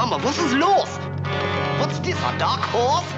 Mama, was ist los? What's this, a dark horse?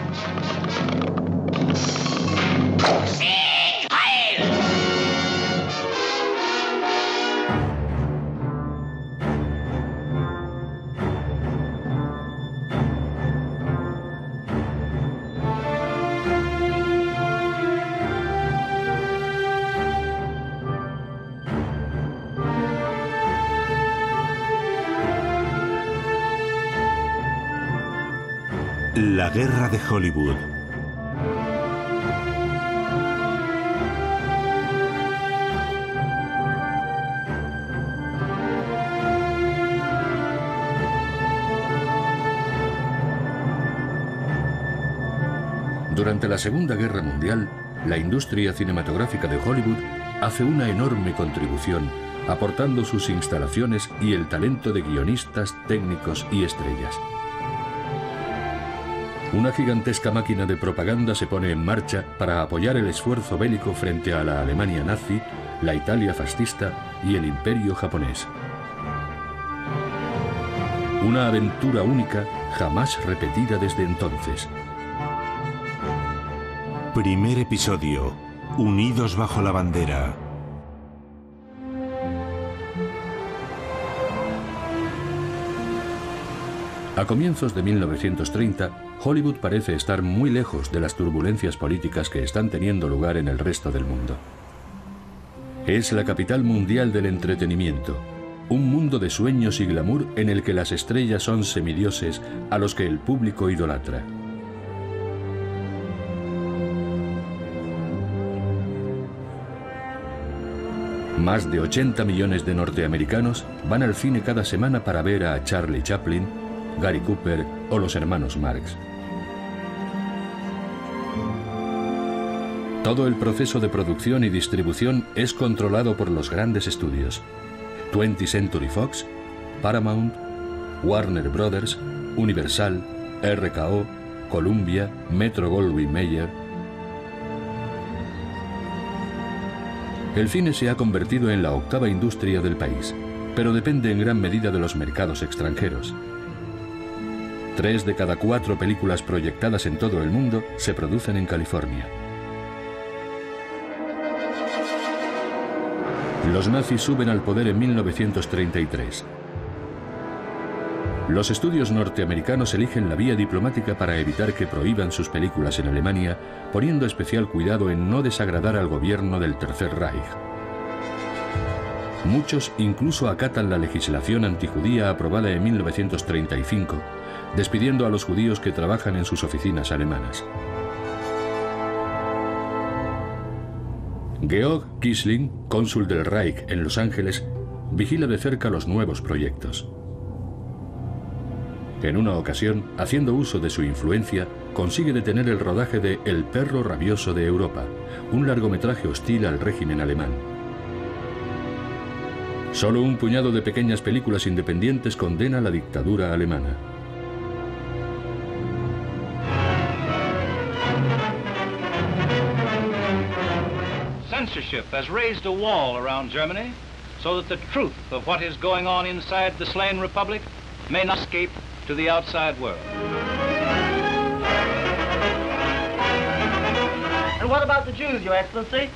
La guerra de Hollywood. Durante la Segunda Guerra Mundial, la industria cinematográfica de Hollywood hace una enorme contribución, aportando sus instalaciones y el talento de guionistas, técnicos y estrellas. Una gigantesca máquina de propaganda se pone en marcha para apoyar el esfuerzo bélico frente a la Alemania nazi, la Italia fascista y el Imperio japonés. Una aventura única, jamás repetida desde entonces. Primer episodio. Unidos bajo la bandera. A comienzos de 1930, Hollywood parece estar muy lejos de las turbulencias políticas que están teniendo lugar en el resto del mundo. Es la capital mundial del entretenimiento, un mundo de sueños y glamour en el que las estrellas son semidioses a los que el público idolatra. Más de 80 millones de norteamericanos van al cine cada semana para ver a Charlie Chaplin, Gary Cooper o los hermanos Marx. Todo el proceso de producción y distribución es controlado por los grandes estudios: 20th Century Fox, Paramount, Warner Brothers, Universal, RKO, Columbia, Metro-Goldwyn-Mayer. El cine se ha convertido en la octava industria del país, pero depende en gran medida de los mercados extranjeros. 3 de cada 4 películas proyectadas en todo el mundo se producen en California. Los nazis suben al poder en 1933. Los estudios norteamericanos eligen la vía diplomática para evitar que prohíban sus películas en Alemania, poniendo especial cuidado en no desagradar al gobierno del Tercer Reich. Muchos incluso acatan la legislación antijudía aprobada en 1935, despidiendo a los judíos que trabajan en sus oficinas alemanas. Georg Quisling, cónsul del Reich en Los Ángeles, vigila de cerca los nuevos proyectos. En una ocasión, haciendo uso de su influencia, consigue detener el rodaje de El perro rabioso de Europa, un largometraje hostil al régimen alemán. Solo un puñado de pequeñas películas independientes condena la dictadura alemana. Censorship has raised a wall around Germany so that the truth of what is going on inside the slain republic may not escape to the outside world. And what about the Jews, Your Excellency?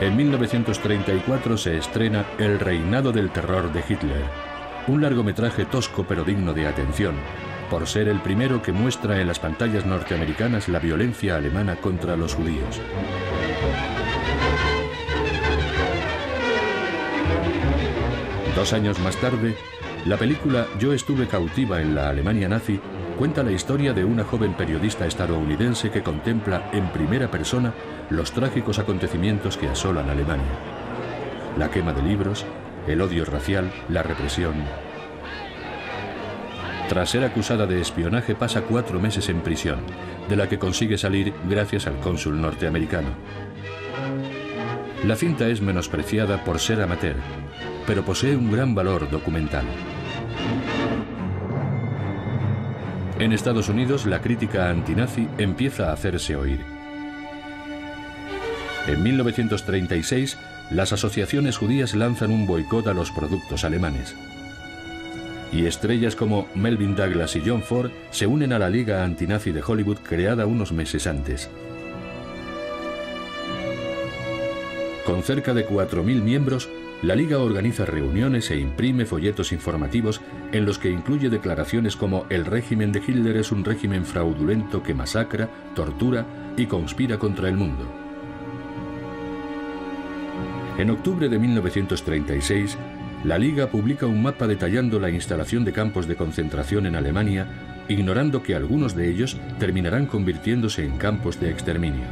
En 1934 se estrena El reinado del terror de Hitler, un largometraje tosco pero digno de atención, por ser el primero que muestra en las pantallas norteamericanas la violencia alemana contra los judíos. Dos años más tarde, la película Yo estuve cautiva en la Alemania nazi cuenta la historia de una joven periodista estadounidense que contempla en primera persona los trágicos acontecimientos que asolan Alemania. La quema de libros, el odio racial, la represión. Tras ser acusada de espionaje pasa 4 meses en prisión, de la que consigue salir gracias al cónsul norteamericano. La cinta es menospreciada por ser amateur, pero posee un gran valor documental. En Estados Unidos, la crítica antinazi empieza a hacerse oír. En 1936, las asociaciones judías lanzan un boicot a los productos alemanes. Y estrellas como Melvyn Douglas y John Ford se unen a la Liga Antinazi de Hollywood creada unos meses antes. Con cerca de 4.000 miembros, la Liga organiza reuniones e imprime folletos informativos en los que incluye declaraciones como el régimen de Hitler es un régimen fraudulento que masacra, tortura y conspira contra el mundo. En octubre de 1936, la Liga publica un mapa detallando la instalación de campos de concentración en Alemania, ignorando que algunos de ellos terminarán convirtiéndose en campos de exterminio.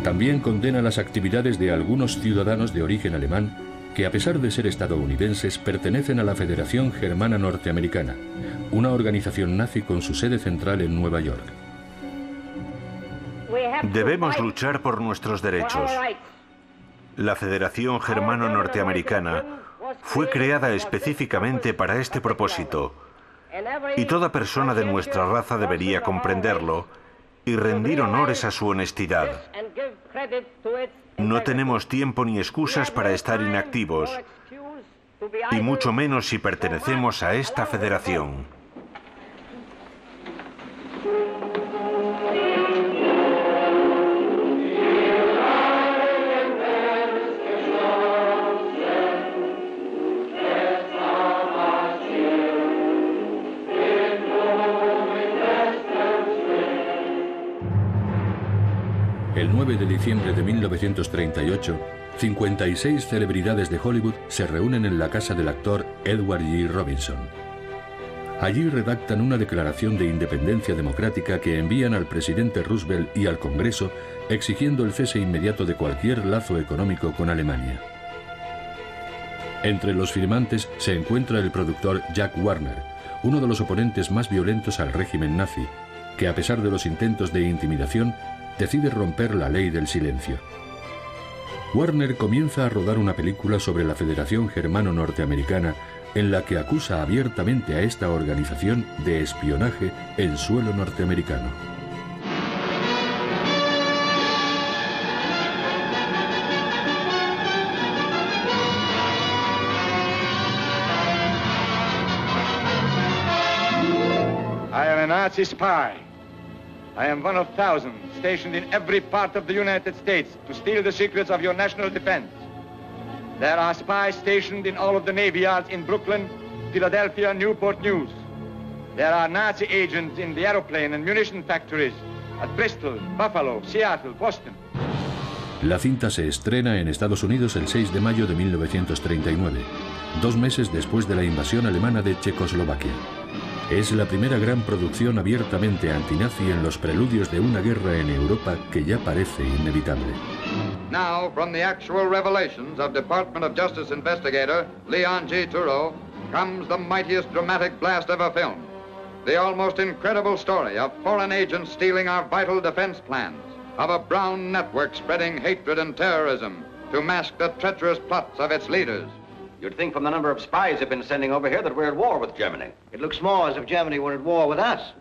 También condena las actividades de algunos ciudadanos de origen alemán que, a pesar de ser estadounidenses, pertenecen a la Federación Germana Norteamericana, una organización nazi con su sede central en Nueva York. Debemos luchar por nuestros derechos. La Federación Germano-Norteamericana fue creada específicamente para este propósito, y toda persona de nuestra raza debería comprenderlo y rendir honores a su honestidad. No tenemos tiempo ni excusas para estar inactivos, y mucho menos si pertenecemos a esta federación. El 9 de diciembre de 1938, 56 celebridades de Hollywood se reúnen en la casa del actor Edward G. Robinson. Allí redactan una declaración de independencia democrática que envían al presidente Roosevelt y al Congreso exigiendo el cese inmediato de cualquier lazo económico con Alemania. Entre los firmantes se encuentra el productor Jack Warner, uno de los oponentes más violentos al régimen nazi, que a pesar de los intentos de intimidación, decide romper la ley del silencio. Warner comienza a rodar una película sobre la Federación Germano-Norteamericana en la que acusa abiertamente a esta organización de espionaje en suelo norteamericano. I am a Nazi spy. I am one of thousands stationed in every part of the United States to steal the secrets of your national defense. There are spies stationed in all of the Navy yards in Brooklyn, Philadelphia, Newport News. There are Nazi agents in the aeroplane and munition factories at Bristol, Buffalo, Seattle, Boston. La cinta se estrena en Estados Unidos el 6 de mayo de 1939, 2 meses después de la invasión alemana de Checoslovaquia. Es la primera gran producción abiertamente antinazi en los preludios de una guerra en Europa que ya parece inevitable. Now, from the actual revelations of Department of Justice investigator Leon G. Turow, comes the mightiest dramatic blast ever filmed. The almost incredible story of foreign agents stealing our vital defense plans, of a brown network spreading hatred and terrorism to mask the treacherous plots of its leaders. You'd think from the number of spies they've been sending over here that we're at war with Germany. It looks more as if Germany were at war with us.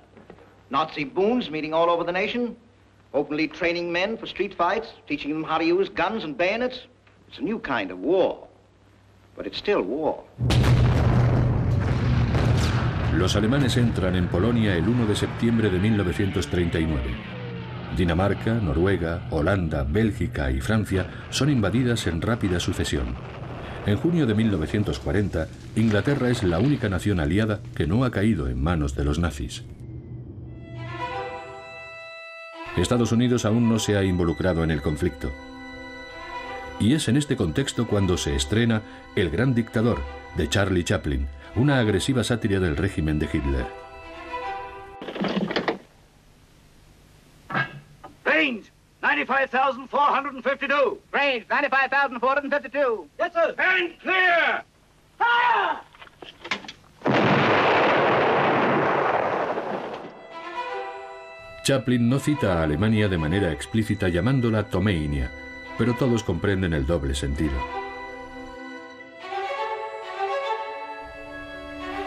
Nazi boons meeting all over the nation, openly training men for street fights, teaching them how to use guns and bayonets. It's a new kind of war, but it's still war. Los alemanes entran en Polonia el 1 de septiembre de 1939. Dinamarca, Noruega, Holanda, Bélgica y Francia son invadidas en rápida sucesión. En junio de 1940, Inglaterra es la única nación aliada que no ha caído en manos de los nazis. Estados Unidos aún no se ha involucrado en el conflicto. Y es en este contexto cuando se estrena El Gran Dictador, de Charlie Chaplin, una agresiva sátira del régimen de Hitler. Range, 95,452. Range, 95,452. Yes, sir. And clear! Fire! Chaplin no cita a Alemania de manera explícita llamándola Tomeinia, pero todos comprenden el doble sentido.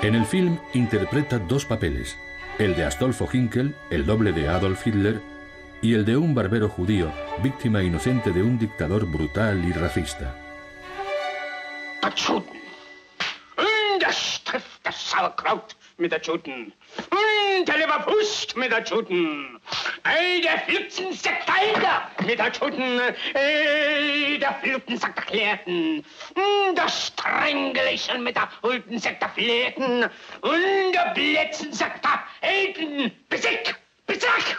En el film interpreta 2 papeles, el de Astolfo Hinkel, el doble de Adolf Hitler, y el de un barbero judío, víctima inocente de un dictador brutal y racista. Das Sauerkraut mit der Juden. Der Leberwurst mit der Juden. Der Flützensack mit der Juden. Der Flützensack der Klärten. Das Strängelichen mit der Hultensack der Fläten. Und der Blätzensack der Helden. Besieg! Besieg!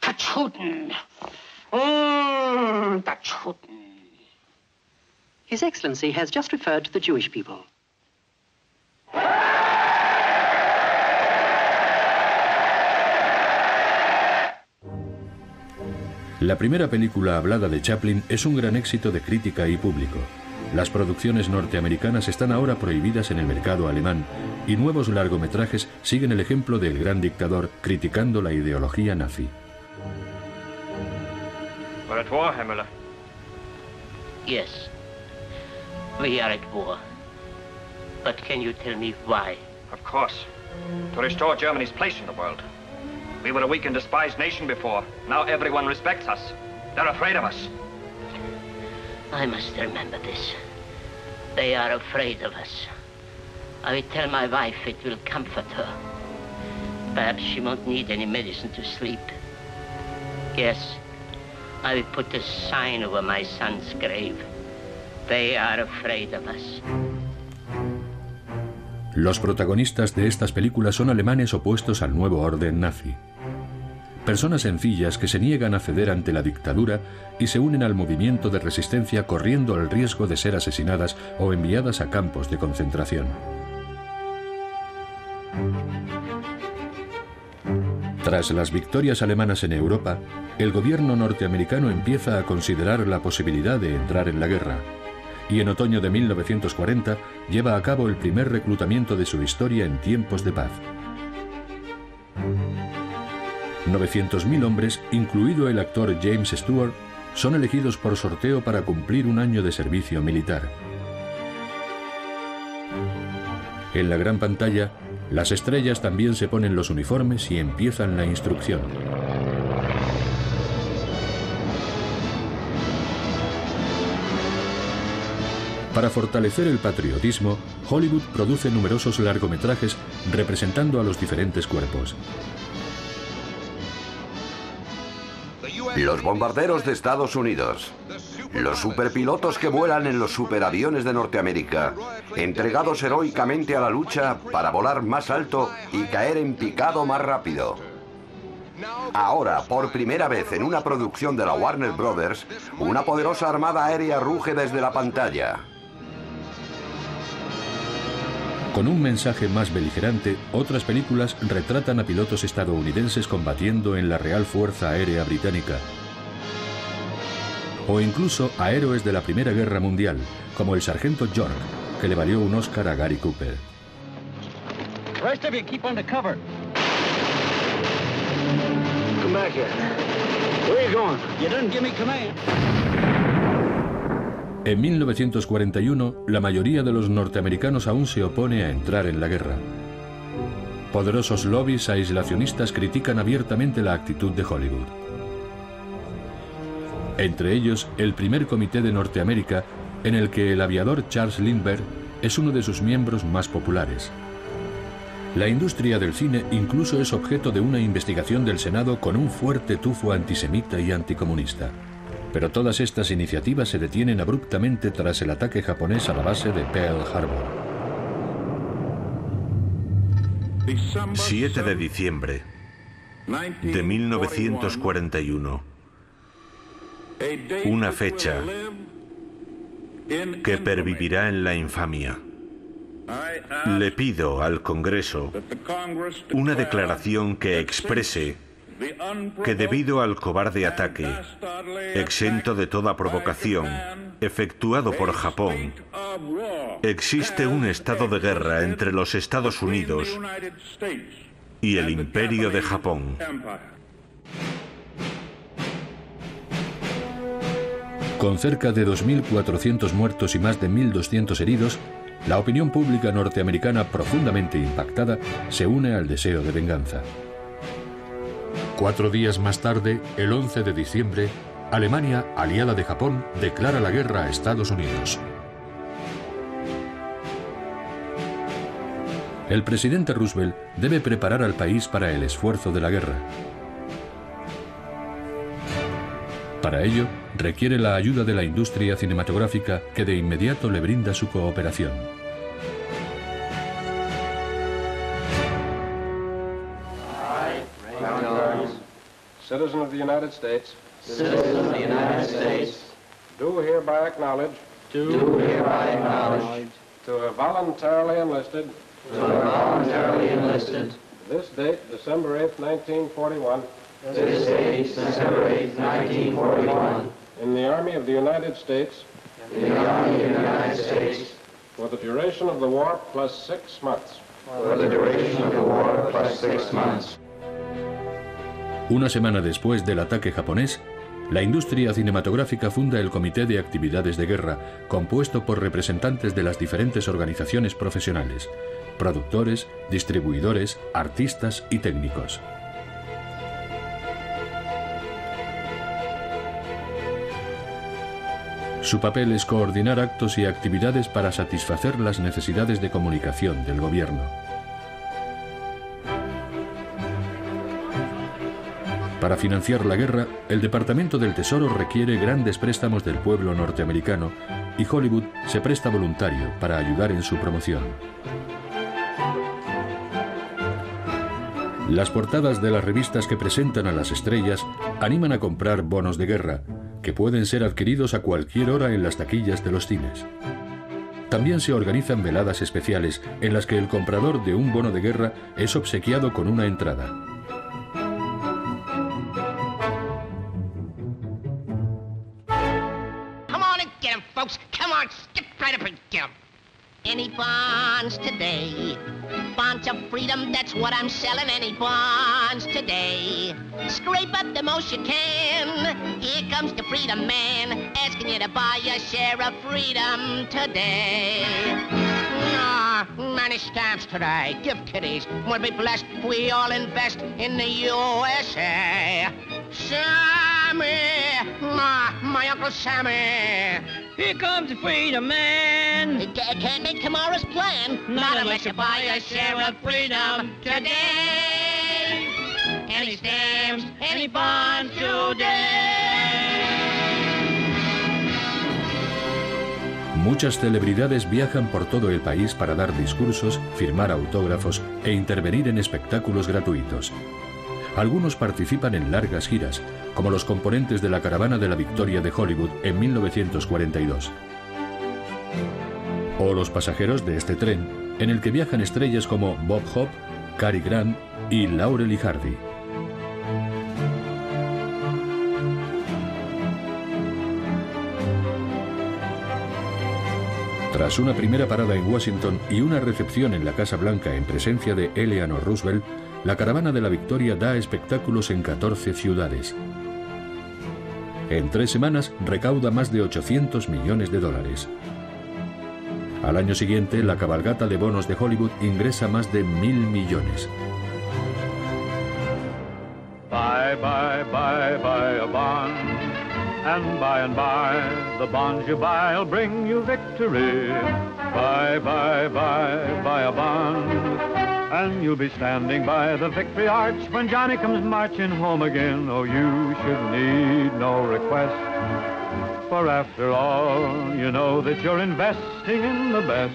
Der Juden. Der Juden. His Excellency has just referred to the Jewish people. La primera película hablada de Chaplin es un gran éxito de crítica y público. Las producciones norteamericanas están ahora prohibidas en el mercado alemán y nuevos largometrajes siguen el ejemplo del gran dictador criticando la ideología nazi. We're at war, Herr Müller. Yes, we are at war. But can you tell me why? Of course. To restore Germany's place in the world. We were a weak and despised nation before. Now everyone respects us. They're afraid of us. I must remember this. They are afraid of us. I will tell my wife, it will comfort her. Perhaps she won't need any medicine to sleep. Yes, I will put a sign over my son's grave. They are afraid of us. Los protagonistas de estas películas son alemanes opuestos al nuevo orden nazi. Personas sencillas que se niegan a ceder ante la dictadura y se unen al movimiento de resistencia corriendo el riesgo de ser asesinadas o enviadas a campos de concentración. Tras las victorias alemanas en Europa, el gobierno norteamericano empieza a considerar la posibilidad de entrar en la guerra. Y en otoño de 1940 lleva a cabo el primer reclutamiento de su historia en tiempos de paz. 900.000 hombres, incluido el actor James Stewart, son elegidos por sorteo para cumplir un año de servicio militar. En la gran pantalla, las estrellas también se ponen los uniformes y empiezan la instrucción. Para fortalecer el patriotismo, Hollywood produce numerosos largometrajes representando a los diferentes cuerpos. Los bombarderos de Estados Unidos, los superpilotos que vuelan en los superaviones de Norteamérica, entregados heroicamente a la lucha para volar más alto y caer en picado más rápido. Ahora, por primera vez en una producción de la Warner Brothers, una poderosa armada aérea ruge desde la pantalla. Con un mensaje más beligerante, otras películas retratan a pilotos estadounidenses combatiendo en la Real Fuerza Aérea Británica. O incluso a héroes de la Primera Guerra Mundial, como el sargento York, que le valió un Oscar a Gary Cooper. Rest of you keep under cover. Come back here. Where are you going? You didn't give me command. En 1941, la mayoría de los norteamericanos aún se opone a entrar en la guerra. Poderosos lobbies aislacionistas critican abiertamente la actitud de Hollywood. Entre ellos, el primer comité de Norteamérica, en el que el aviador Charles Lindbergh es uno de sus miembros más populares. La industria del cine incluso es objeto de una investigación del Senado con un fuerte tufo antisemita y anticomunista. Pero todas estas iniciativas se detienen abruptamente tras el ataque japonés a la base de Pearl Harbor. 7 de diciembre de 1941. Una fecha que pervivirá en la infamia. Le pido al Congreso una declaración que exprese que debido al cobarde ataque, exento de toda provocación, efectuado por Japón, existe un estado de guerra entre los Estados Unidos y el Imperio de Japón. Con cerca de 2.400 muertos y más de 1.200 heridos, la opinión pública norteamericana profundamente impactada se une al deseo de venganza. 4 días más tarde, el 11 de diciembre, Alemania, aliada de Japón, declara la guerra a Estados Unidos. El presidente Roosevelt debe preparar al país para el esfuerzo de la guerra. Para ello, requiere la ayuda de la industria cinematográfica, que de inmediato le brinda su cooperación. Citizen of the United States. Citizen of the United States. Do hereby acknowledge. Do hereby acknowledge. To have voluntarily enlisted. To have voluntarily enlisted. This date, December 8th, 1941. This date, December 8th, 1941. In the Army of the United States. In the Army of the United States. For the duration of the war plus 6 months. For the duration of the war plus 6 months. Una semana después del ataque japonés, la industria cinematográfica funda el Comité de Actividades de Guerra, compuesto por representantes de las diferentes organizaciones profesionales, productores, distribuidores, artistas y técnicos. Su papel es coordinar actos y actividades para satisfacer las necesidades de comunicación del gobierno. Para financiar la guerra, el Departamento del Tesoro requiere grandes préstamos del pueblo norteamericano y Hollywood se presta voluntario para ayudar en su promoción. Las portadas de las revistas que presentan a las estrellas animan a comprar bonos de guerra, que pueden ser adquiridos a cualquier hora en las taquillas de los cines. También se organizan veladas especiales en las que el comprador de un bono de guerra es obsequiado con una entrada. Folks, come on, skip right up and get 'em. Any bonds today? Bonds of freedom, that's what I'm selling. Any bonds today? Scrape up the most you can. Here comes the freedom man, asking you to buy a share of freedom today. Many stamps today, gift kiddies. We'll be blessed if we all invest in the USA. Sammy, my Uncle Sammy. Here comes the freedom man. Can't make tomorrow's plan. Not unless you buy a share of freedom today. Any stamps, any bonds today. Muchas celebridades viajan por todo el país para dar discursos, firmar autógrafos e intervenir en espectáculos gratuitos. Algunos participan en largas giras, como los componentes de la Caravana de la Victoria de Hollywood en 1942. O los pasajeros de este tren, en el que viajan estrellas como Bob Hope, Cary Grant y Laurel y Hardy. Tras una primera parada en Washington y una recepción en la Casa Blanca en presencia de Eleanor Roosevelt, la Caravana de la Victoria da espectáculos en 14 ciudades. En 3 semanas recauda más de $800 millones. Al año siguiente, la cabalgata de bonos de Hollywood ingresa más de 1.000 millones. Buy, buy, buy, buy a bond. And by, the bonds you buy'll bring you victory. Buy, buy, buy, buy a bond. And you'll be standing by the victory arch when Johnny comes marching home again. Oh, you should need no request. For after all, you know that you're investing in the best.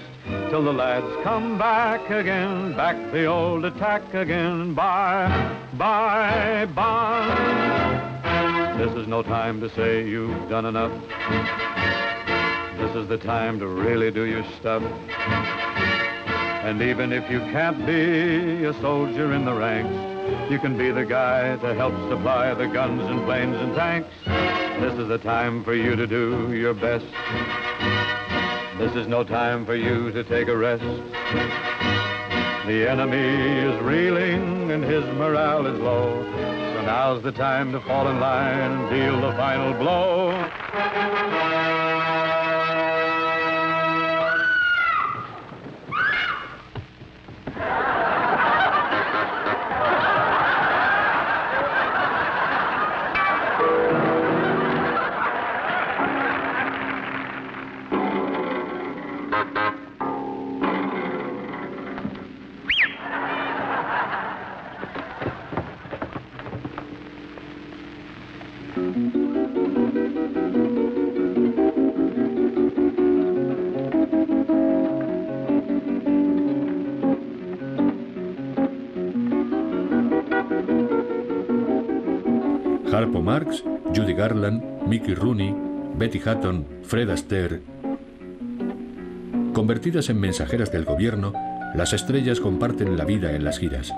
Till the lads come back again, back the old attack again. Buy, buy, bond. This is no time to say you've done enough. This is the time to really do your stuff. And even if you can't be a soldier in the ranks, you can be the guy to help supply the guns and planes and tanks. This is the time for you to do your best. This is no time for you to take a rest. The enemy is reeling and his morale is low. So now's the time to fall in line and deal the final blow. Harpo Marx, Judy Garland, Mickey Rooney, Betty Hutton, Fred Astaire. Convertidas en mensajeras del gobierno, las estrellas comparten la vida en las giras.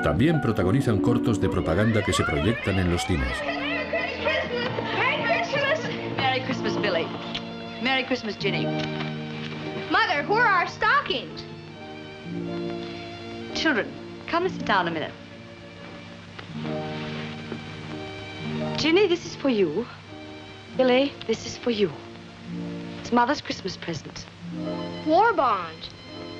También protagonizan cortos de propaganda que se proyectan en los cines. Merry Christmas, Billy. Merry Christmas, Ginny. Mother, where are our stockings? Children, come and sit down a minute. Ginny, this is for you. Billy, this is for you. It's Mother's Christmas present. War bonds?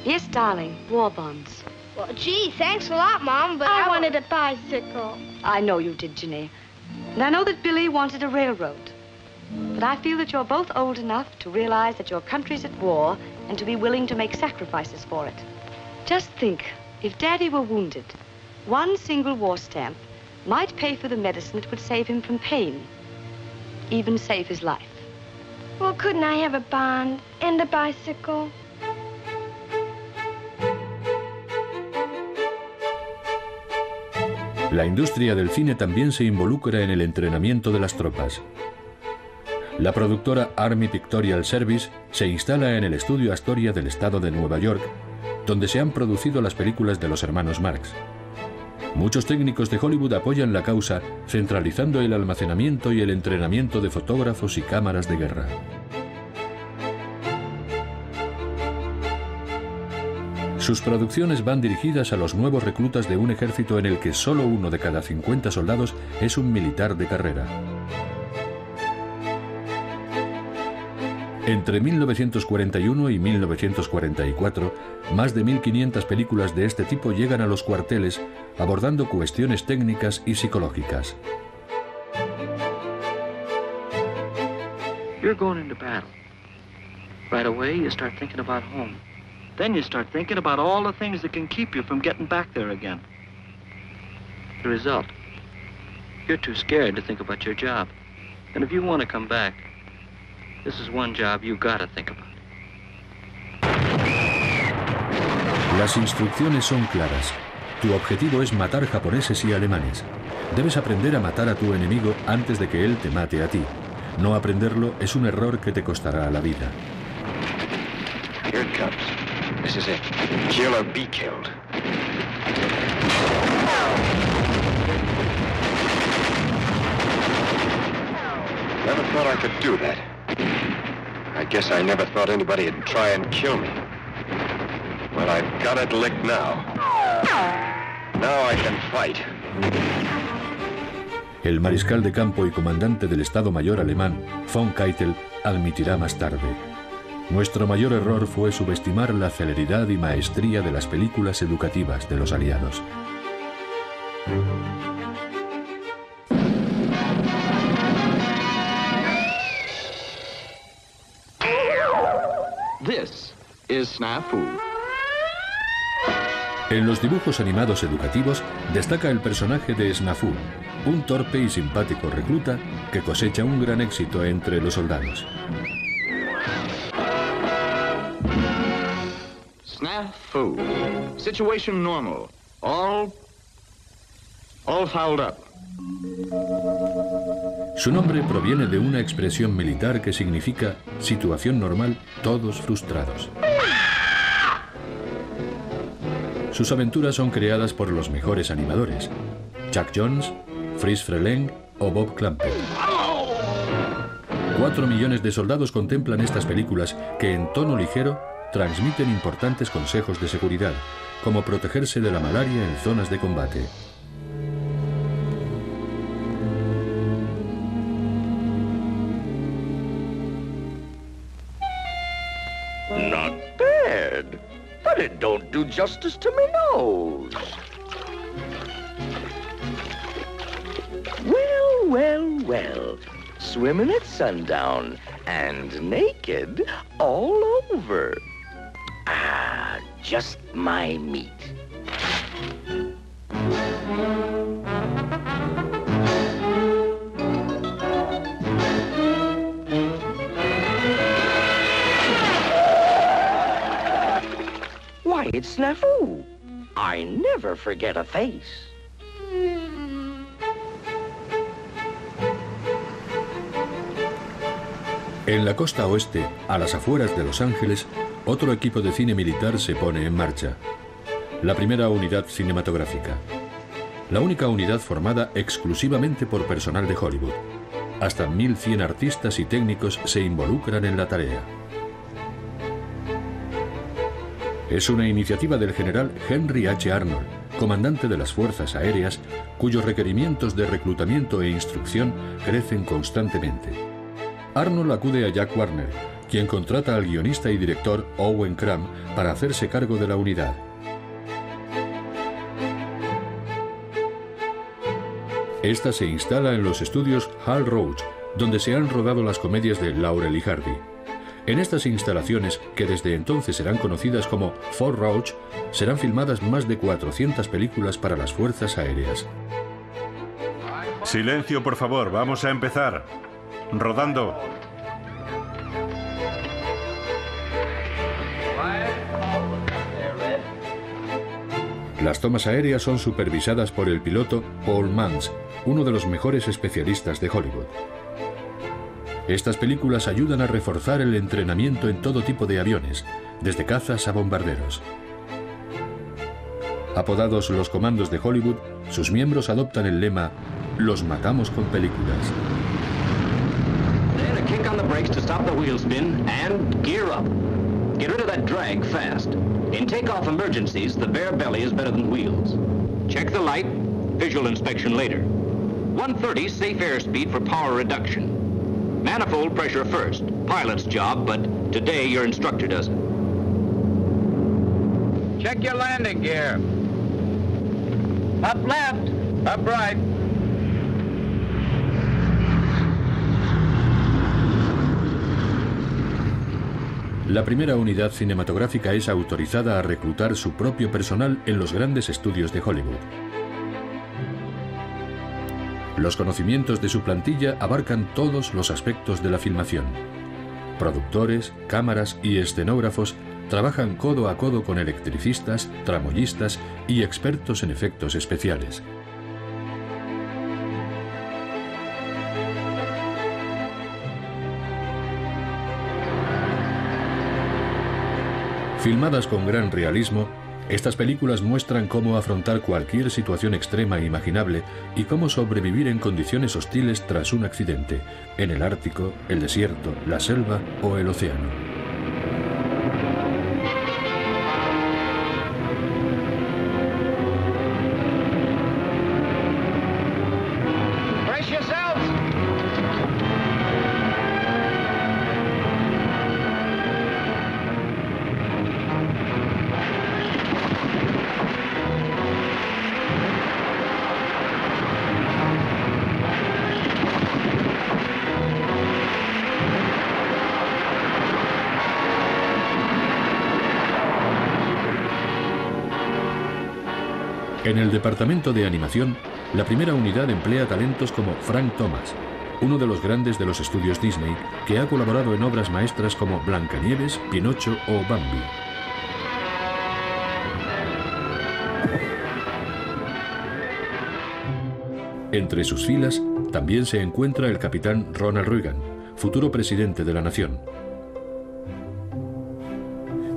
Yes, darling, war bonds. Well, gee, thanks a lot, Mom, but I wanted a bicycle. I know you did, Ginny. And I know that Billy wanted a railroad. But I feel that you're both old enough to realize that your country's at war and to be willing to make sacrifices for it. Just think, if Daddy were wounded, one single war stamp might pay for the medicine that would save him from pain, even save his life. Well, couldn't I have a bond and a bicycle? La industria del cine también se involucra en el entrenamiento de las tropas. La productora Army Pictorial Service se instala en el estudio Astoria del estado de Nueva York, donde se han producido las películas de los hermanos Marx. Muchos técnicos de Hollywood apoyan la causa, centralizando el almacenamiento y el entrenamiento de fotógrafos y cámaras de guerra. Sus producciones van dirigidas a los nuevos reclutas de un ejército en el que solo 1 de cada 50 soldados es un militar de carrera. Entre 1941 y 1944, más de 1.500 películas de este tipo llegan a los cuarteles, abordando cuestiones técnicas y psicológicas. You're going into battle. Right away, you start thinking about home. Then you start thinking about all the things that can keep you from getting back there again. The result, you're too scared to think about your job. And if you want to come back, this is one job you gotta think about. Las instrucciones son claras. Tu objetivo es matar japoneses y alemanes. Debes aprender a matar a tu enemigo antes de que él te mate a ti. No aprenderlo es un error que te costará la vida. Here it comes. This is it. Kill or be killed. Never thought I could do that. I guess I never thought anybody'd try and kill me. Well, I've got it licked now. Now I can fight. El mariscal de campo y comandante del Estado Mayor alemán, von Keitel, admitirá más tarde: nuestro mayor error fue subestimar la celeridad y maestría de las películas educativas de los aliados. This is Snafu. En los dibujos animados educativos destaca el personaje de Snafu, un torpe y simpático recluta que cosecha un gran éxito entre los soldados. Snafu. Situation normal. All fouled up. Su nombre proviene de una expresión militar que significa situación normal, todos frustrados. Sus aventuras son creadas por los mejores animadores: Chuck Jones, Fritz Freleng o Bob Clampett. 4 millones de soldados contemplan estas películas que, en tono ligero, transmiten importantes consejos de seguridad, como protegerse de la malaria en zonas de combate. Not bad, but it don't do justice to me nose. Well, well, well. Swimming at sundown and naked all over. Ah, just my meat. Why, It's snafu. I never forget a face. En la costa oeste, a las afueras de Los Ángeles, otro equipo de cine militar se pone en marcha. La primera unidad cinematográfica. La única unidad formada exclusivamente por personal de Hollywood. Hasta 1.100 artistas y técnicos se involucran en la tarea. Es una iniciativa del general Henry H. Arnold, comandante de las Fuerzas Aéreas, cuyos requerimientos de reclutamiento e instrucción crecen constantemente. Arnold acude a Jack Warner, quien contrata al guionista y director Owen Cram para hacerse cargo de la unidad. Esta se instala en los estudios Hal Roach, donde se han rodado las comedias de Laurel y Hardy. En estas instalaciones, que desde entonces serán conocidas como Fort Roach, serán filmadas más de 400 películas para las Fuerzas Aéreas. Silencio, por favor, vamos a empezar. Rodando. Las tomas aéreas son supervisadas por el piloto Paul Mans, uno de los mejores especialistas de Hollywood. Estas películas ayudan a reforzar el entrenamiento en todo tipo de aviones, desde cazas a bombarderos. Apodados los comandos de Hollywood, sus miembros adoptan el lema "Los matamos con películas". Then a kick on the brakes to stop the wheel spin and gear up. Get rid of that drag fast. In takeoff emergencies, the bare belly is better than wheels. Check the light. Visual inspection later. 130 safe airspeed for power reduction. Manifold pressure first. Pilot's job, but today your instructor does it. Check your landing gear. Up left. Up right. La primera unidad cinematográfica es autorizada a reclutar su propio personal en los grandes estudios de Hollywood. Los conocimientos de su plantilla abarcan todos los aspectos de la filmación. Productores, cámaras y escenógrafos trabajan codo a codo con electricistas, tramoyistas y expertos en efectos especiales. Filmadas con gran realismo, estas películas muestran cómo afrontar cualquier situación extrema e imaginable y cómo sobrevivir en condiciones hostiles tras un accidente, en el Ártico, el desierto, la selva o el océano. En el departamento de animación, la primera unidad emplea talentos como Frank Thomas, uno de los grandes de los estudios Disney, que ha colaborado en obras maestras como Blancanieves, Pinocho o Bambi. Entre sus filas también se encuentra el capitán Ronald Reagan, futuro presidente de la nación.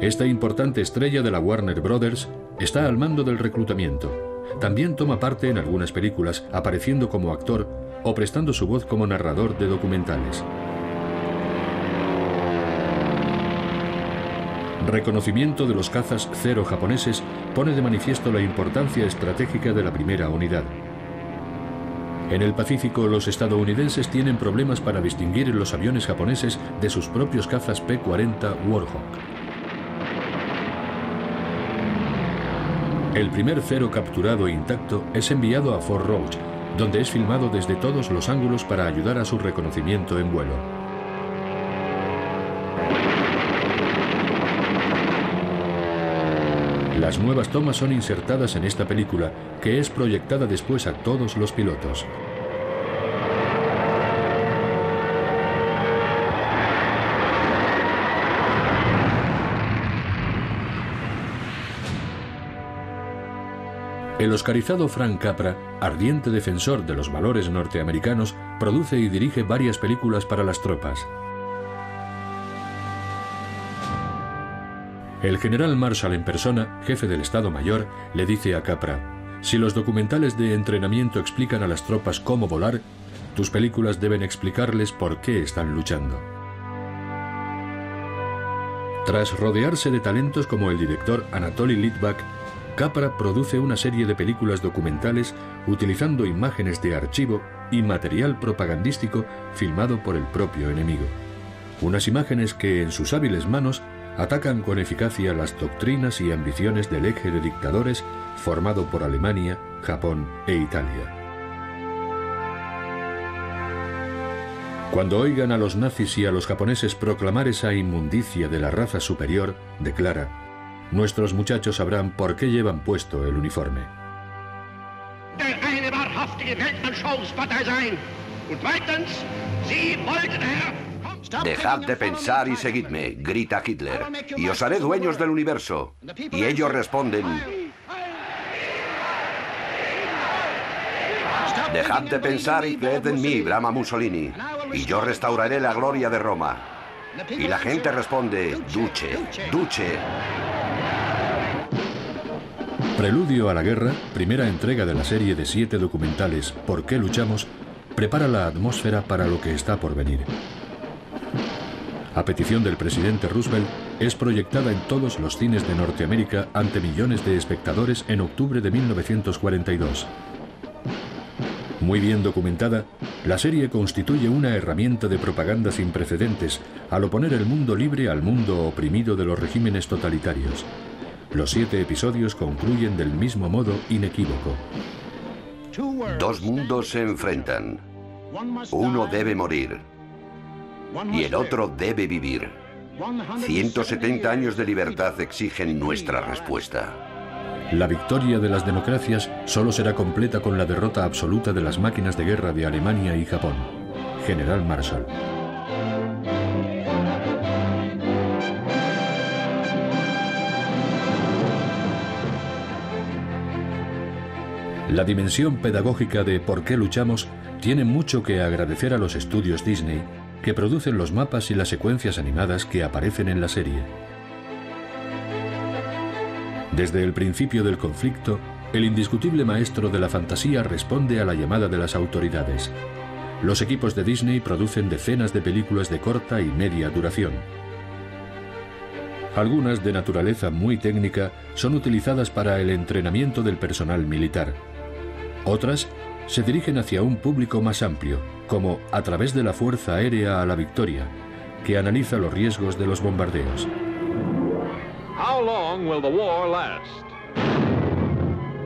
Esta importante estrella de la Warner Brothers está al mando del reclutamiento. También toma parte en algunas películas, apareciendo como actor o prestando su voz como narrador de documentales. Reconocimiento de los cazas Zero japoneses pone de manifiesto la importancia estratégica de la primera unidad. En el Pacífico, los estadounidenses tienen problemas para distinguir los aviones japoneses de sus propios cazas P-40 Warhawk. El primer Zero capturado intacto es enviado a Fort Roach, donde es filmado desde todos los ángulos para ayudar a su reconocimiento en vuelo. Las nuevas tomas son insertadas en esta película, que es proyectada después a todos los pilotos. El oscarizado Frank Capra, ardiente defensor de los valores norteamericanos, produce y dirige varias películas para las tropas. El general Marshall en persona, jefe del Estado Mayor, le dice a Capra: si los documentales de entrenamiento explican a las tropas cómo volar, tus películas deben explicarles por qué están luchando. Tras rodearse de talentos como el director Anatoly Litvak, Capra produce una serie de películas documentales utilizando imágenes de archivo y material propagandístico filmado por el propio enemigo. Unas imágenes que en sus hábiles manos atacan con eficacia las doctrinas y ambiciones del eje de dictadores formado por Alemania, Japón e Italia. Cuando oigan a los nazis y a los japoneses proclamar esa inmundicia de la raza superior, declara: nuestros muchachos sabrán por qué llevan puesto el uniforme. Dejad de pensar y seguidme, grita Hitler, y os haré dueños del universo. Y ellos responden: dejad de pensar y creed en mí, brama Mussolini, y yo restauraré la gloria de Roma. Y la gente responde: Duce, Duce. Preludio a la guerra, primera entrega de la serie de 7 documentales ¿Por qué luchamos?, prepara la atmósfera para lo que está por venir. A petición del presidente Roosevelt, es proyectada en todos los cines de Norteamérica ante millones de espectadores en octubre de 1942. Muy bien documentada, la serie constituye una herramienta de propaganda sin precedentes al oponer el mundo libre al mundo oprimido de los regímenes totalitarios. Los 7 episodios concluyen del mismo modo inequívoco. Dos mundos se enfrentan. Uno debe morir y el otro debe vivir. 170 años de libertad exigen nuestra respuesta. La victoria de las democracias solo será completa con la derrota absoluta de las máquinas de guerra de Alemania y Japón. General Marshall. La dimensión pedagógica de ¿Por qué luchamos? Tiene mucho que agradecer a los estudios Disney, que producen los mapas y las secuencias animadas que aparecen en la serie. Desde el principio del conflicto, el indiscutible maestro de la fantasía responde a la llamada de las autoridades. Los equipos de Disney producen decenas de películas de corta y media duración. Algunas, de naturaleza muy técnica, son utilizadas para el entrenamiento del personal militar. Otras se dirigen hacia un público más amplio, como A través de la Fuerza Aérea a la Victoria, que analiza los riesgos de los bombardeos. How long will the war last?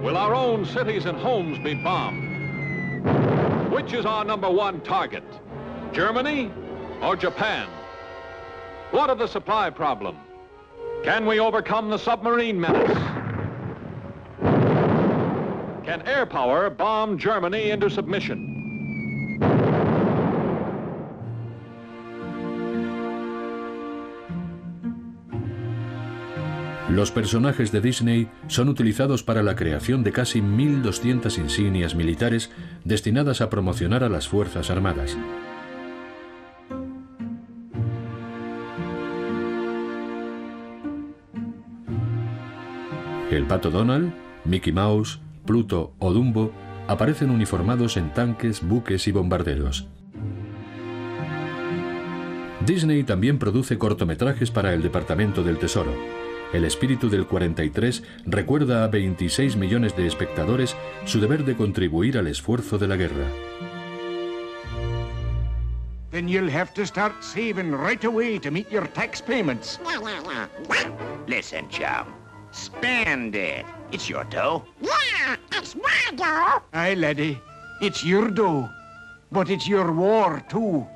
Will our own cities and homes be bombed? Which is our #1 target? Germany or Japan? What of the supply problem? Can we overcome the submarine menace? Can air power bomb Germany into submission? Los personajes de Disney son utilizados para la creación de casi 1.200 insignias militares destinadas a promocionar a las Fuerzas Armadas. El Pato Donald, Mickey Mouse, Pluto o Dumbo aparecen uniformados en tanques, buques y bombarderos. Disney también produce cortometrajes para el Departamento del Tesoro. El espíritu del 43 recuerda a 26 millones de espectadores su deber de contribuir al esfuerzo de la guerra. Then you'll have to start saving right away to meet your tax payments. Listen, chum. Spend it. It's your dough. Yeah, it's my dough. Aye, laddie. It's your dough. But it's your war, too.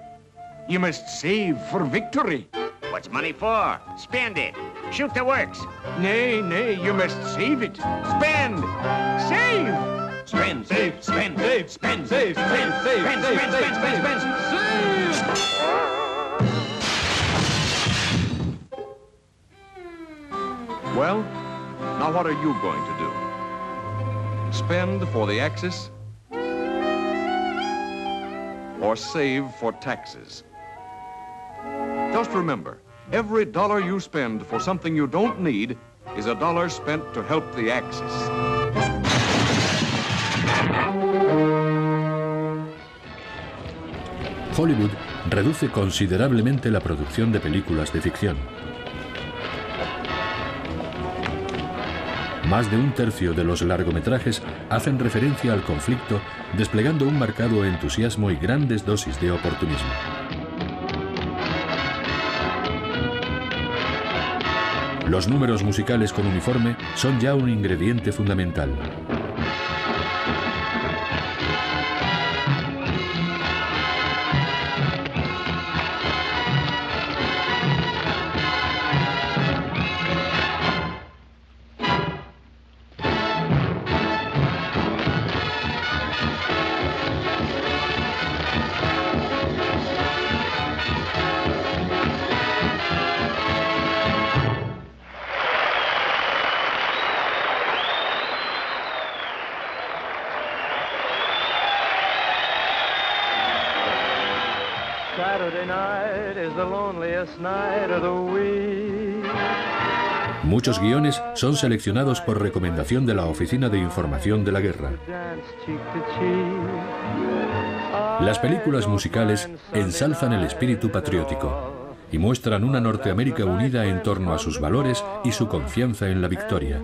You must save for victory. What's money for? Spend it. Shoot the works. Nay, nay, you must save it. Spend. Save. Spend, save, spend, save, spend, save, spend, save, spend, spend, spend, spend, spend, save. Well, now what are you going to do? Spend for the Axis or save for taxes. Just remember, every dollar you spend for something you don't need is a dollar spent to help the Axis. Hollywood reduce considerablemente la producción de películas de ficción. Más de un tercio de los largometrajes hacen referencia al conflicto, desplegando un marcado entusiasmo y grandes dosis de oportunismo. Los números musicales con uniforme son ya un ingrediente fundamental. Muchos guiones son seleccionados por recomendación de la Oficina de Información de la Guerra. Las películas musicales ensalzan el espíritu patriótico y muestran una Norteamérica unida en torno a sus valores y su confianza en la victoria.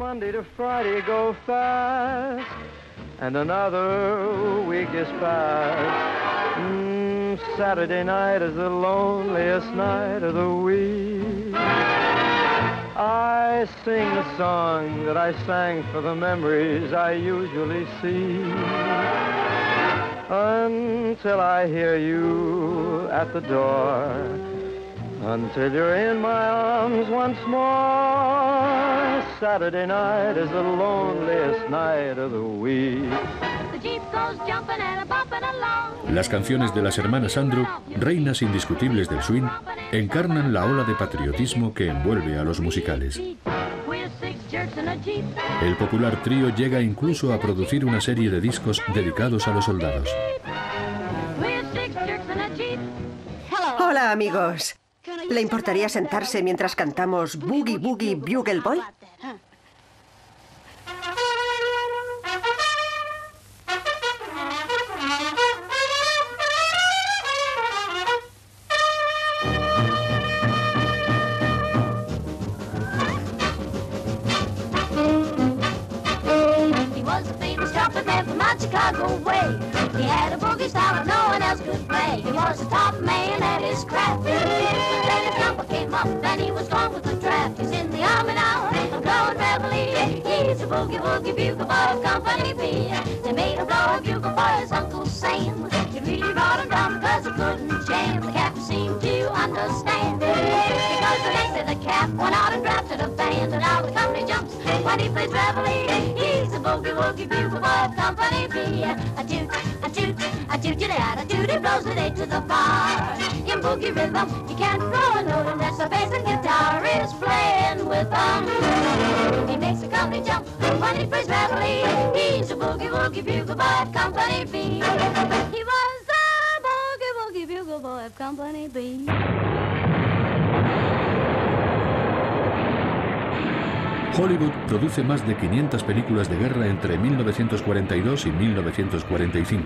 Saturday night is the loneliest night of the week. I sing the song that I sang for the memories I usually see, until I hear you at the door, until you're in my arms once more. Saturday night is the loneliest night of the week. Las canciones de las hermanas Andrew, reinas indiscutibles del swing, encarnan la ola de patriotismo que envuelve a los musicales. El popular trío llega incluso a producir una serie de discos dedicados a los soldados. Hola, amigos. ¿Le importaría sentarse mientras cantamos Boogie Boogie Bugle Boy? Chicago way. He had a boogie style that no one else could play. He was the top man at his craft. Then his number came up and he was gone with the draft. He's in the army now, a blowing reveille. He's a boogie woogie bugle boy of Company B. They made him blow a bugle for his Uncle Sam. He really brought him down because he couldn't jam. The captain seemed to understand. Because the next day the cap went out and drafted a band. And now the company jumps when he plays reveille. He's a boogie woogie bugle boy of Company B. A toot, a toot, a toot-a-dat, a toot, he blows the day to the bar. In boogie rhythm, you can't throw a note unless the bass and guitar is playing with them. He makes the company jump when he plays reveille. He's a boogie woogie bugle boy of Company B. He was a boogie woogie bugle boy of Company B. Hollywood produce más de 500 películas de guerra entre 1942 y 1945,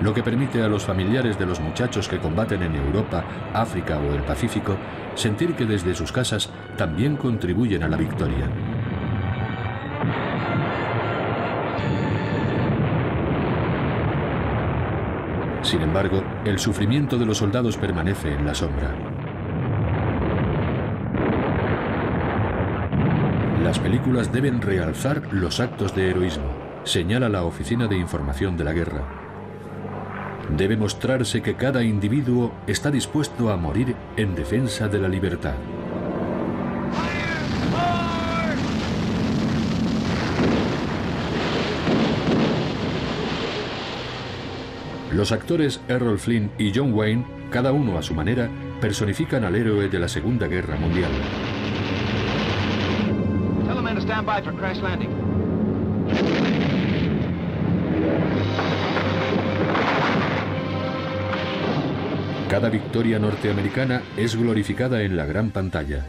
lo que permite a los familiares de los muchachos que combaten en Europa, África o el Pacífico sentir que desde sus casas también contribuyen a la victoria. Sin embargo, el sufrimiento de los soldados permanece en la sombra. Las películas deben realzar los actos de heroísmo, señala la Oficina de Información de la Guerra. Debe mostrarse que cada individuo está dispuesto a morir en defensa de la libertad. Los actores Errol Flynn y John Wayne, cada uno a su manera, personifican al héroe de la Segunda Guerra Mundial. Stand by for crash landing. Cada victoria norteamericana es glorificada en la gran pantalla.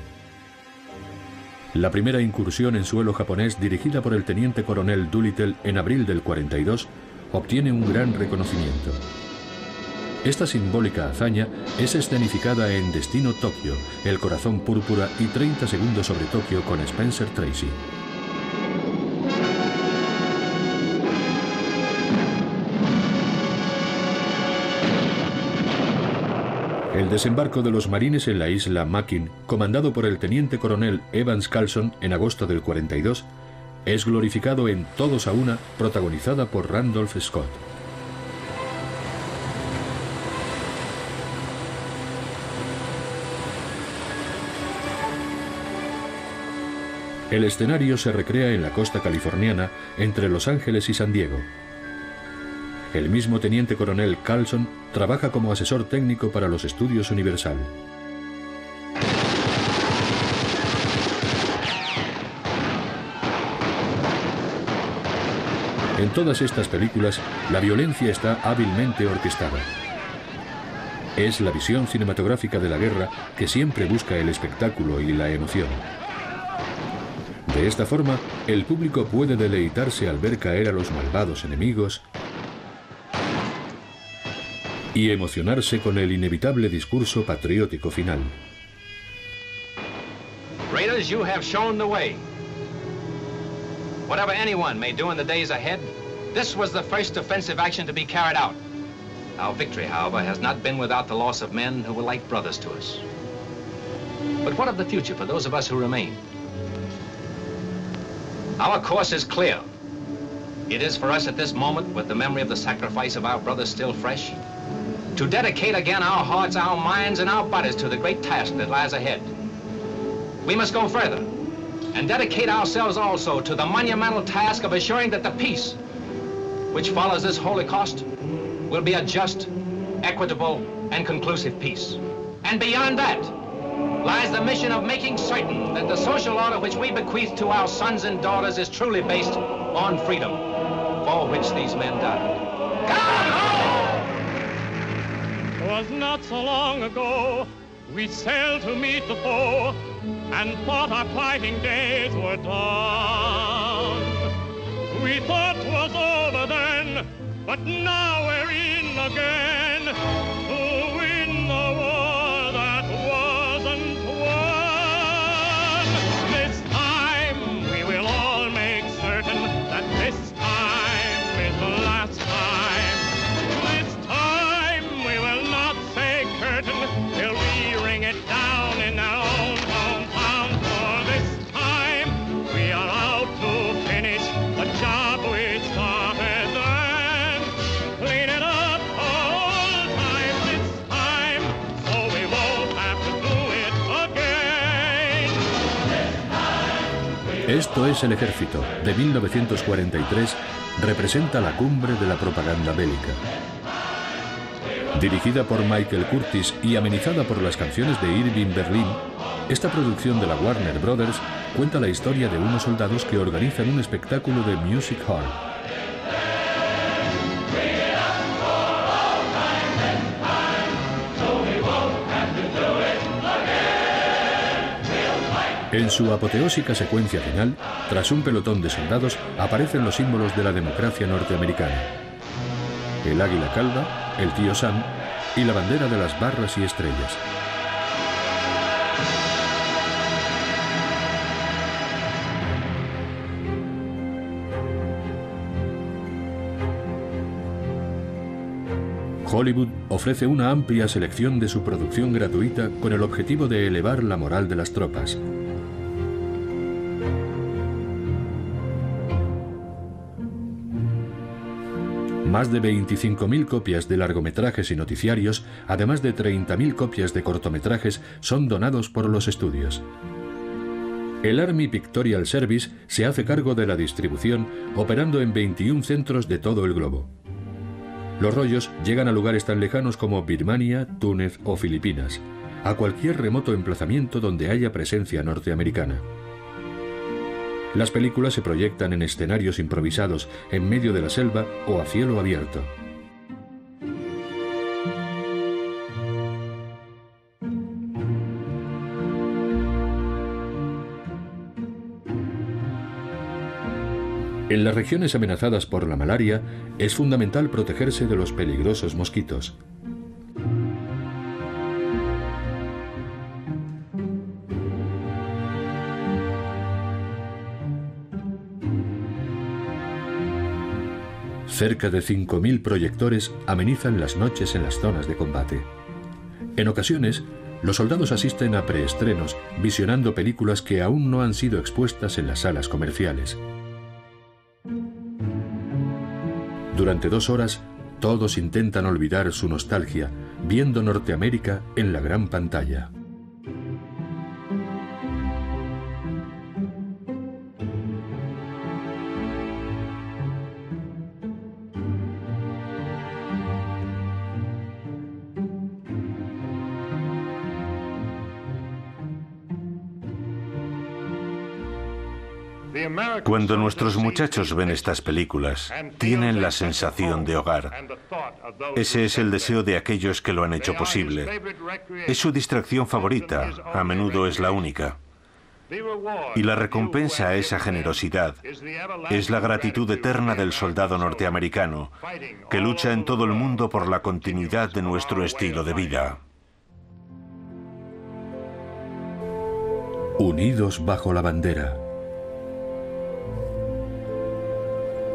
La primera incursión en suelo japonés, dirigida por el teniente coronel Doolittle en abril del 42, obtiene un gran reconocimiento. Esta simbólica hazaña es escenificada en Destino Tokio, El corazón púrpura y 30 segundos sobre Tokio con Spencer Tracy. El desembarco de los marines en la isla Makin, comandado por el teniente coronel Evans Carlson en agosto del 42, es glorificado en Todos a una, protagonizada por Randolph Scott. El escenario se recrea en la costa californiana, entre Los Ángeles y San Diego. El mismo teniente coronel Carlson trabaja como asesor técnico para los estudios Universal. En todas estas películas, la violencia está hábilmente orquestada. Es la visión cinematográfica de la guerra que siempre busca el espectáculo y la emoción. De esta forma, el público puede deleitarse al ver caer a los malvados enemigos y emocionarse con el inevitable discurso patriótico final. Raiders, you have shown the way. Whatever anyone may do in the days ahead, this was the first offensive action to be carried out. Our victory, however, has not been without the loss of men who were like brothers to us. But what of the future for those of us who remain? Our course is clear. It is for us at this moment, with the memory of the sacrifice of our brothers still fresh, to dedicate again our hearts, our minds, and our bodies to the great task that lies ahead. We must go further and dedicate ourselves also to the monumental task of assuring that the peace which follows this Holocaust will be a just, equitable, and conclusive peace. And beyond that lies the mission of making certain that the social order which we bequeath to our sons and daughters is truly based on freedom, for which these men died. Was not so long ago we sailed to meet the foe and thought our fighting days were done. We thought 'twas over then, but now we're in again to win the war that wasn't won. This time we will all make certain that this time is the last time. This time we will not say curtain till we ring it down in our own hometown. For this time we are out to finish the job we started then. Clean it up all time this time, so we won't have to do it again. Esto es El Ejército, de 1943, representa la cumbre de la propaganda bélica. Dirigida por Michael Curtis y amenizada por las canciones de Irving Berlin, esta producción de la Warner Brothers cuenta la historia de unos soldados que organizan un espectáculo de music hall. En su apoteósica secuencia final, tras un pelotón de soldados, aparecen los símbolos de la democracia norteamericana: el águila calva, el tío Sam y la bandera de las barras y estrellas. Hollywood ofrece una amplia selección de su producción gratuita con el objetivo de elevar la moral de las tropas. Más de 25.000 copias de largometrajes y noticiarios, además de 30.000 copias de cortometrajes, son donados por los estudios. El Army Pictorial Service se hace cargo de la distribución, operando en 21 centros de todo el globo. Los rollos llegan a lugares tan lejanos como Birmania, Túnez o Filipinas, a cualquier remoto emplazamiento donde haya presencia norteamericana. Las películas se proyectan en escenarios improvisados, en medio de la selva o a cielo abierto. En las regiones amenazadas por la malaria, es fundamental protegerse de los peligrosos mosquitos. Cerca de 5.000 proyectores amenizan las noches en las zonas de combate. En ocasiones, los soldados asisten a preestrenos, visionando películas que aún no han sido expuestas en las salas comerciales. Durante 2 horas, todos intentan olvidar su nostalgia, viendo Norteamérica en la gran pantalla. Cuando nuestros muchachos ven estas películas, tienen la sensación de hogar. Ese es el deseo de aquellos que lo han hecho posible. Es su distracción favorita, a menudo es la única. Y la recompensa a esa generosidad es la gratitud eterna del soldado norteamericano, que lucha en todo el mundo por la continuidad de nuestro estilo de vida. Unidos bajo la bandera.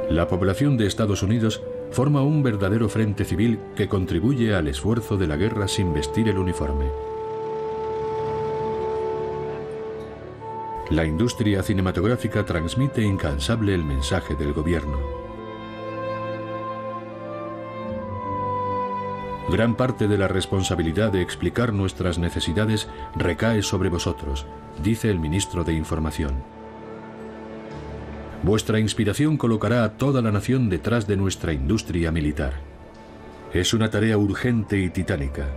La población de Estados Unidos forma un verdadero frente civil que contribuye al esfuerzo de la guerra sin vestir el uniforme. La industria cinematográfica transmite incansable el mensaje del gobierno. Gran parte de la responsabilidad de explicar nuestras necesidades recae sobre vosotros, dice el ministro de Información. Vuestra inspiración colocará a toda la nación detrás de nuestra industria militar. Es una tarea urgente y titánica.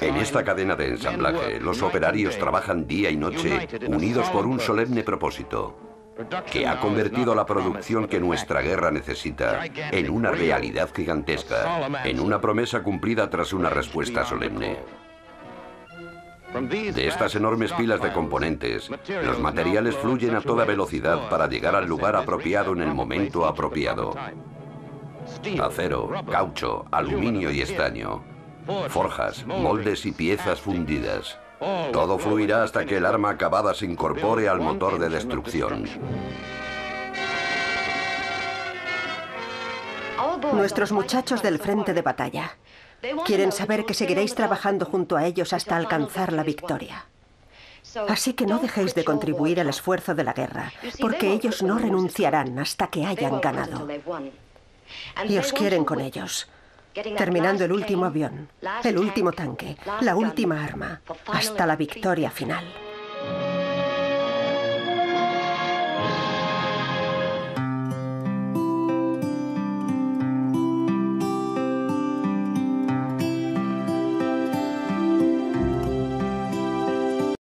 En esta cadena de ensamblaje, los operarios trabajan día y noche, unidos por un solemne propósito, que ha convertido la producción que nuestra guerra necesita en una realidad gigantesca, en una promesa cumplida tras una respuesta solemne. De estas enormes pilas de componentes, los materiales fluyen a toda velocidad para llegar al lugar apropiado en el momento apropiado. Acero, caucho, aluminio y estaño, forjas, moldes y piezas fundidas. Todo fluirá hasta que el arma acabada se incorpore al motor de destrucción. Nuestros muchachos del frente de batalla quieren saber que seguiréis trabajando junto a ellos hasta alcanzar la victoria. Así que no dejéis de contribuir al esfuerzo de la guerra, porque ellos no renunciarán hasta que hayan ganado. Y os quieren con ellos, terminando el último avión, el último tanque, la última arma, hasta la victoria final.